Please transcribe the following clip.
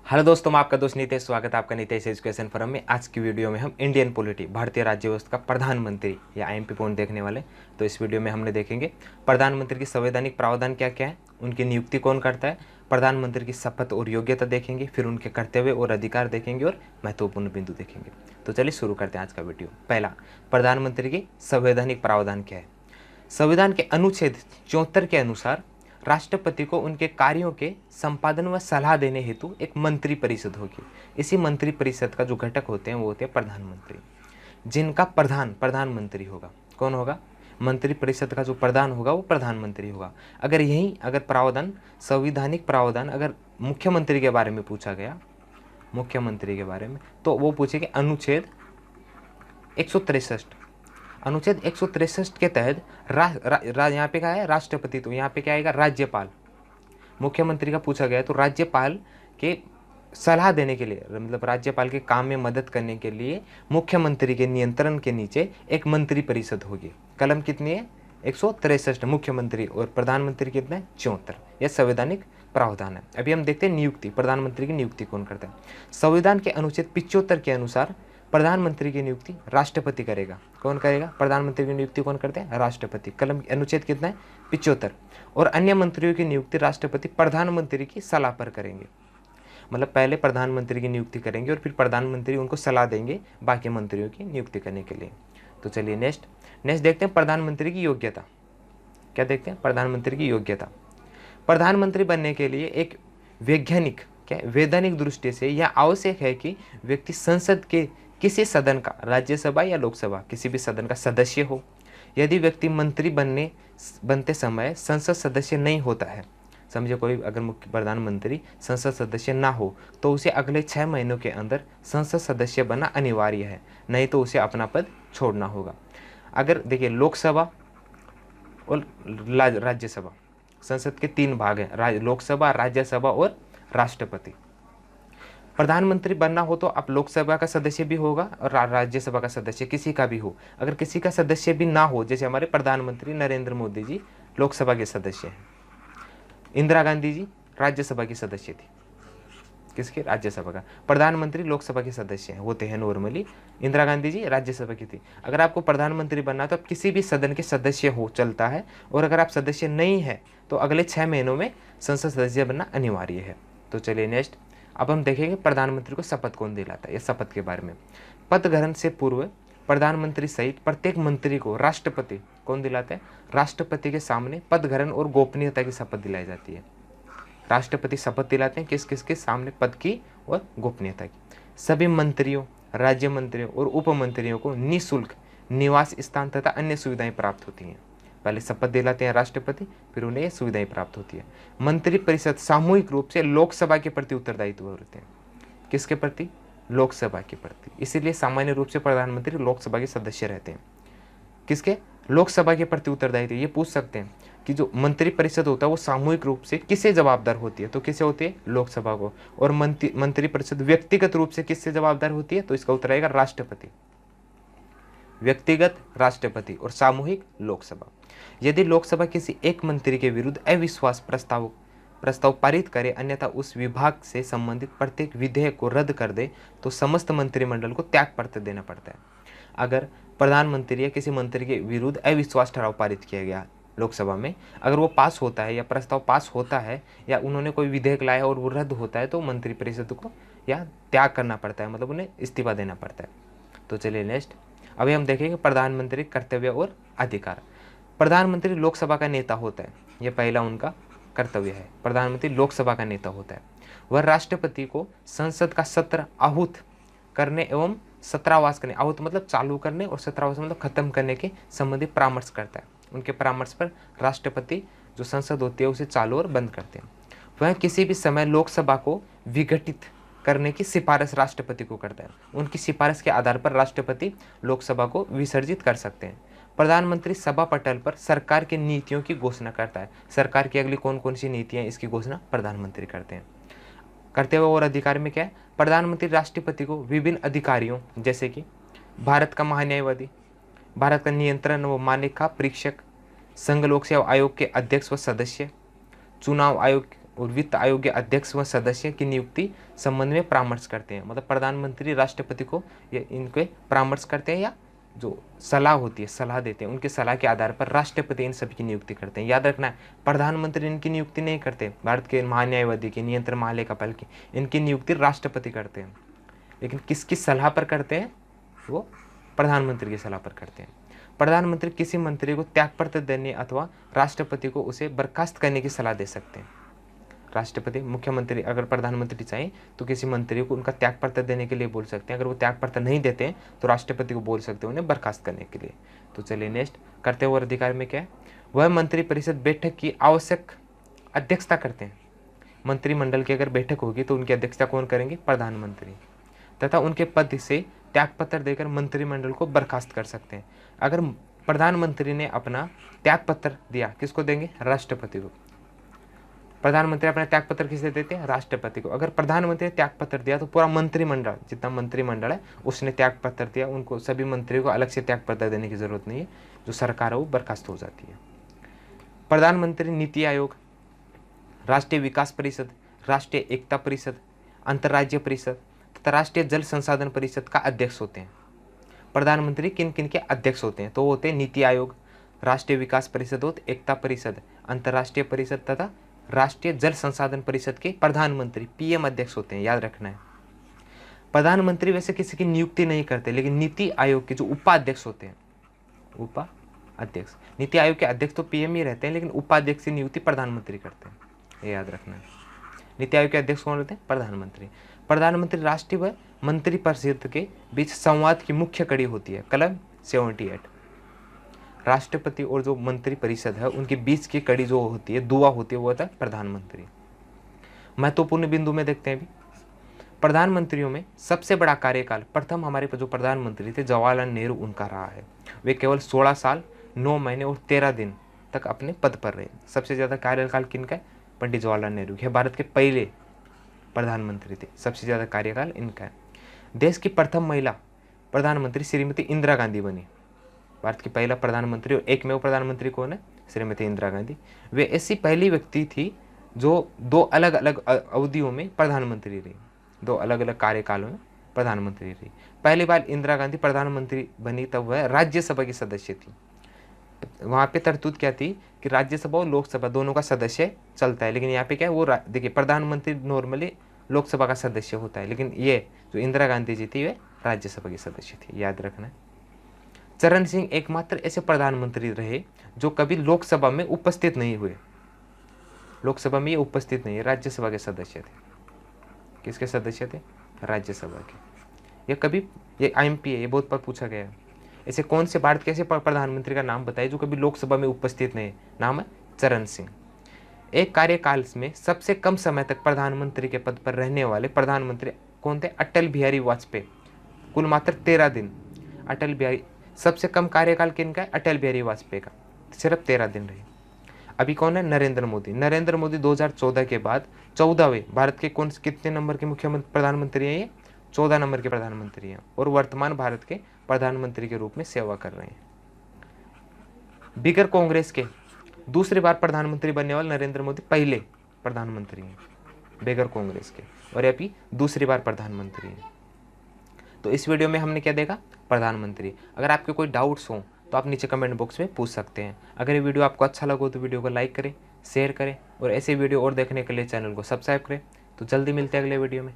Hello दोस्तों, मैं आपका दोस्त नीतेश। स्वागत है आपका नीतेश एजुकेशन फोरम में। आज की वीडियो में हम इंडियन पॉलिटी, भारतीय राज्य व्यवस्था का प्रधानमंत्री या आईएमपी पॉइंट देखने वाले। तो इस वीडियो में हमने देखेंगे प्रधानमंत्री की संवैधानिक प्रावधान क्या क्या है, उनकी नियुक्ति कौन करता है, प्रधानमंत्री की शपथ और योग्यता देखेंगे, फिर उनके कर्तव्य और अधिकार देखेंगे और महत्वपूर्ण बिंदु देखेंगे। तो चलिए शुरू करते हैं आज का वीडियो। पहला, प्रधानमंत्री की संवैधानिक प्रावधान क्या है। संविधान के अनुच्छेद 74 के अनुसार राष्ट्रपति को उनके कार्यों के संपादन व सलाह देने हेतु एक मंत्री परिषद होगी। इसी मंत्री परिषद का जो घटक होते हैं वो होते हैं प्रधानमंत्री, जिनका प्रधान प्रधानमंत्री होगा। कौन होगा? मंत्री परिषद का जो प्रधान होगा वो प्रधानमंत्री होगा। अगर प्रावधान, संविधानिक प्रावधान अगर मुख्यमंत्री के बारे में पूछा गया, मुख्यमंत्री के बारे में, तो वो पूछेंगे अनुच्छेद 163। अनुच्छेद 163 के तहत यहाँ पे क्या है? राष्ट्रपति। तो यहाँ पे क्या आएगा? राज्यपाल। मुख्यमंत्री का पूछा गया तो राज्यपाल के सलाह देने के लिए, मतलब राज्यपाल के काम में मदद करने के लिए मुख्यमंत्री के नियंत्रण के नीचे एक मंत्री परिषद होगी। कलम कितनी है? 163। मुख्यमंत्री और प्रधानमंत्री कितना है? 74। यह संवैधानिक प्रावधान है। अभी हम देखते हैं नियुक्ति। प्रधानमंत्री की नियुक्ति कौन करता है? संविधान के अनुच्छेद 75 के अनुसार प्रधानमंत्री की नियुक्ति राष्ट्रपति करेगा। कौन करेगा? प्रधानमंत्री की नियुक्ति कौन करते हैं? राष्ट्रपति। कलम अनुच्छेद कितना है? 75। और अन्य मंत्रियों की नियुक्ति राष्ट्रपति प्रधानमंत्री की सलाह पर करेंगे। मतलब पहले प्रधानमंत्री की नियुक्ति करेंगे और फिर प्रधानमंत्री उनको सलाह देंगे बाकी मंत्रियों की नियुक्ति करने के लिए। तो चलिए नेक्स्ट देखते हैं प्रधानमंत्री की योग्यता। क्या देखते हैं? प्रधानमंत्री की योग्यता। प्रधानमंत्री बनने के लिए एक वैज्ञानिक वैधानिक दृष्टि से यह आवश्यक है कि व्यक्ति संसद के किसी सदन का, राज्यसभा या लोकसभा, किसी भी सदन का सदस्य हो। यदि व्यक्ति मंत्री बनते समय संसद सदस्य नहीं होता है, समझे कोई अगर मुख्य प्रधानमंत्री संसद सदस्य ना हो तो उसे अगले 6 महीनों के अंदर संसद सदस्य बनना अनिवार्य है, नहीं तो उसे अपना पद छोड़ना होगा। अगर देखिए, लोकसभा और राज्यसभा, संसद के 3 भाग हैं, लोकसभा, राज्यसभा और राष्ट्रपति। प्रधानमंत्री बनना हो तो आप लोकसभा का सदस्य भी होगा और राज्यसभा का सदस्य किसी का भी हो। अगर किसी का सदस्य भी ना हो, जैसे हमारे प्रधानमंत्री नरेंद्र मोदी जी लोकसभा के सदस्य हैं, इंदिरा गांधी जी राज्यसभा की सदस्य थी। किसके? राज्यसभा का। प्रधानमंत्री लोकसभा के सदस्य होते हैं नॉर्मली। इंदिरा गांधी जी राज्यसभा की थी। अगर आपको प्रधानमंत्री बनना तो आप किसी भी सदन के सदस्य हो, चलता है। और अगर आप सदस्य नहीं है तो अगले 6 महीनों में संसद सदस्य बनना अनिवार्य है। तो चलिए नेक्स्ट, अब हम देखेंगे प्रधानमंत्री को शपथ कौन दिलाता है। यह शपथ के बारे में, पद ग्रहण से पूर्व प्रधानमंत्री सहित प्रत्येक मंत्री को राष्ट्रपति कौन दिलाता है? राष्ट्रपति के सामने पद ग्रहण और गोपनीयता की शपथ दिलाई जाती है। राष्ट्रपति शपथ दिलाते हैं किस किस के सामने? पद की और गोपनीयता की। सभी मंत्रियों, राज्य मंत्रियों और उप मंत्रियों को निःशुल्क निवास स्थान तथा अन्य सुविधाएं प्राप्त होती हैं। पहले शपथ दिलाते हैं राष्ट्रपति, फिर उन्हें ये सुविधाएं प्राप्त होती है। मंत्री परिषद सामूहिक रूप से लोकसभा के प्रति उत्तरदायित्व होते हैं। किसके प्रति? लोकसभा के प्रति। इसीलिए सामान्य रूप से प्रधानमंत्री लोकसभा के सदस्य रहते हैं। किसके? लोकसभा के प्रति उत्तरदायित्व। ये पूछ सकते हैं कि जो मंत्री परिषद होता है वो सामूहिक रूप से किससे जवाबदार होती है? तो किससे होती है? लोकसभा को। और मंत्री परिषद व्यक्तिगत रूप से किससे जवाबदार होती है? तो इसका उत्तर आएगा राष्ट्रपति। व्यक्तिगत राष्ट्रपति और सामूहिक लोकसभा। यदि लोकसभा किसी एक मंत्री के विरुद्ध अविश्वास प्रस्ताव पारित करे, अन्यथा उस विभाग से संबंधित प्रत्येक विधेयक को रद्द कर दे, तो समस्त मंत्रिमंडल को त्यागपत्र देना पड़ता है। अगर प्रधानमंत्री या किसी मंत्री के विरुद्ध अविश्वास ठराव पारित किया गया लोकसभा में, अगर वो पास होता है या प्रस्ताव पास होता है या उन्होंने कोई विधेयक लाया और वो रद्द होता है, तो मंत्रिपरिषद को या त्याग करना पड़ता है, मतलब उन्हें इस्तीफा देना पड़ता है। तो चलिए नेक्स्ट, अभी हम देखेंगे प्रधानमंत्री कर्तव्य और अधिकार। प्रधानमंत्री लोकसभा का नेता होता है, यह पहला उनका कर्तव्य है। प्रधानमंत्री लोकसभा का नेता होता है। वह राष्ट्रपति को संसद का सत्र आहूत करने एवं सत्रावास करने, आहूत मतलब चालू करने और सत्रावास मतलब खत्म करने के संबंधी परामर्श करता है। उनके परामर्श पर राष्ट्रपति जो संसद होती है उसे चालू और बंद करते हैं। वह किसी भी समय लोकसभा को विघटित करने की सिफारिश राष्ट्रपति को करता है। उनकी सिफारिश के आधार पर राष्ट्रपति लोकसभा को विसर्जित कर सकते हैं। प्रधानमंत्री सभा पटल पर सरकार की नीतियों की घोषणा करता है। सरकार की अगली कौन कौन सी नीतियां, इसकी घोषणा प्रधानमंत्री करते हैं। कर्तव्य और अधिकार में क्या है? प्रधानमंत्री राष्ट्रपति को विभिन्न अधिकारियों, जैसे कि भारत का महान्यायवादी, भारत का नियंत्रण व मान्यता परीक्षक, संघ लोक सेवा आयोग के अध्यक्ष व सदस्य, चुनाव आयोग और वित्त आयोग के अध्यक्ष व सदस्य की नियुक्ति संबंध में परामर्श करते हैं। मतलब प्रधानमंत्री राष्ट्रपति को ये इनके परामर्श करते हैं या जो सलाह होती है, सलाह देते हैं, उनके सलाह के आधार पर राष्ट्रपति इन सभी की नियुक्ति करते हैं। याद रखना है, प्रधानमंत्री इनकी नियुक्ति नहीं करते, भारत के महान्यायवादी की, नियंत्रण महालेखापाल की, इनकी नियुक्ति राष्ट्रपति करते हैं। लेकिन किसकी सलाह पर करते हैं? वो प्रधानमंत्री की सलाह पर करते हैं। प्रधानमंत्री किसी मंत्री को त्यागपत्र देने अथवा राष्ट्रपति को उसे बर्खास्त करने की सलाह दे सकते हैं। राष्ट्रपति, मुख्यमंत्री अगर प्रधानमंत्री चाहें तो किसी मंत्री को उनका त्यागपत्र देने के लिए बोल सकते हैं। अगर वो त्यागपत्र नहीं देते हैं तो राष्ट्रपति को बोल सकते हैं उन्हें बर्खास्त करने के लिए। तो चलिए नेक्स्ट, कर्तव्य और अधिकार में क्या है? वह मंत्रिपरिषद बैठक की आवश्यक अध्यक्षता करते हैं। मंत्रिमंडल की अगर बैठक होगी तो उनकी अध्यक्षता कौन करेंगे? प्रधानमंत्री। तथा उनके पद से त्यागपत्र देकर मंत्रिमंडल को बर्खास्त कर सकते हैं। अगर प्रधानमंत्री ने अपना त्यागपत्र दिया, किसको देंगे? राष्ट्रपति को। प्रधानमंत्री अपना त्यागपत्र किसे देते हैं? राष्ट्रपति को। अगर प्रधानमंत्री ने त्यागपत्र दिया तो पूरा मंत्रिमंडल, जितना मंत्रिमंडल है उसने त्यागपत्र दिया, उनको सभी मंत्रियों को अलग से त्यागपत्र देने की जरूरत नहीं है। जो सरकार है वो बर्खास्त हो जाती है। प्रधानमंत्री नीति आयोग, राष्ट्रीय विकास परिषद, राष्ट्रीय एकता परिषद, अंतर्राज्यीय परिषद तथा राष्ट्रीय जल संसाधन परिषद का अध्यक्ष होते हैं। प्रधानमंत्री किन किन के अध्यक्ष होते हैं? तो वो होते हैं नीति आयोग, राष्ट्रीय विकास परिषद, एकता परिषद, अंतर्राष्ट्रीय परिषद तथा राष्ट्रीय जल संसाधन परिषद के प्रधानमंत्री पीएम अध्यक्ष होते हैं। याद रखना है, प्रधानमंत्री वैसे किसी की नियुक्ति नहीं करते, लेकिन नीति आयोग के जो उपाध्यक्ष होते हैं, उपाध्यक्ष, नीति आयोग के अध्यक्ष तो पीएम ही रहते हैं, लेकिन उपाध्यक्ष की नियुक्ति प्रधानमंत्री करते हैं। ये याद रखना है। नीति आयोग के अध्यक्ष कौन होते हैं? प्रधानमंत्री। प्रधानमंत्री राष्ट्रीय व मंत्रिपरिषद के बीच संवाद की मुख्य कड़ी होती है। कलम 78। राष्ट्रपति और जो मंत्री परिषद है उनके बीच की कड़ी जो होती है, दुआ होती है, वो होता है प्रधानमंत्री। महत्वपूर्ण बिंदु में देखते हैं अभी, प्रधानमंत्रियों में सबसे बड़ा कार्यकाल प्रथम हमारे जो प्रधानमंत्री थे जवाहरलाल नेहरू, उनका रहा है। वे केवल 16 साल 9 महीने और 13 दिन तक अपने पद पर रहे। सबसे ज्यादा कार्यकाल किनका है? पंडित जवाहरलाल नेहरू। यह भारत के पहले प्रधानमंत्री थे, सबसे ज्यादा कार्यकाल इनका है। देश की प्रथम महिला प्रधानमंत्री श्रीमती इंदिरा गांधी बनी। भारत की पहला प्रधानमंत्री और एकमेव प्रधानमंत्री कौन है? श्रीमती इंदिरा गांधी। वे ऐसी पहली व्यक्ति थी जो 2 अलग अलग अवधियों में प्रधानमंत्री रही, 2 अलग अलग कार्यकालों में प्रधानमंत्री रही। पहली बार इंदिरा गांधी प्रधानमंत्री बनी तब वह राज्यसभा की सदस्य थी। वहाँ पे तरतूद क्या थी कि राज्यसभा और लोकसभा दोनों का सदस्य चलता है, लेकिन यहाँ पे क्या है, वो देखिए प्रधानमंत्री नॉर्मली लोकसभा का सदस्य होता है, लेकिन ये जो इंदिरा गांधी जी थी वे राज्यसभा की सदस्य थी। याद रखना है। चरण सिंह एकमात्र ऐसे प्रधानमंत्री रहे जो कभी लोकसभा में उपस्थित नहीं हुए। लोकसभा में ये उपस्थित नहीं है, राज्यसभा के सदस्य थे। किसके सदस्य थे? राज्यसभा के। ये कभी, ये IMP है, ये बहुत बार पूछा गया है। ऐसे कौन से भारत के ऐसे प्रधानमंत्री का नाम बताइए जो कभी लोकसभा में उपस्थित नहीं है? नाम है चरण सिंह। एक कार्यकाल में सबसे कम समय तक प्रधानमंत्री के पद पर रहने वाले प्रधानमंत्री कौन थे? अटल बिहारी वाजपेयी, कुल मात्र 13 दिन। अटल बिहारी, सबसे कम कार्यकाल किनका है? अटल बिहारी वाजपेयी का, सिर्फ 13 दिन रहे। अभी कौन है? नरेंद्र मोदी। नरेंद्र मोदी 2014 के बाद 14वें भारत के कितने नंबर के मुख्यमंत्री प्रधानमंत्री हैं? ये 14 नंबर के प्रधानमंत्री हैं और वर्तमान भारत के प्रधानमंत्री के रूप में सेवा कर रहे हैं। बिगर कांग्रेस के दूसरी बार प्रधानमंत्री बनने वाले नरेंद्र मोदी पहले प्रधानमंत्री हैं बेगर कांग्रेस के, और अभी दूसरी बार प्रधानमंत्री हैं। तो इस वीडियो में हमने क्या देखा? प्रधानमंत्री। अगर आपके कोई डाउट्स हो तो आप नीचे कमेंट बॉक्स में पूछ सकते हैं। अगर ये वीडियो आपको अच्छा लगा तो वीडियो को लाइक करें, शेयर करें और ऐसे वीडियो और देखने के लिए चैनल को सब्सक्राइब करें। तो जल्दी मिलते हैं अगले वीडियो में।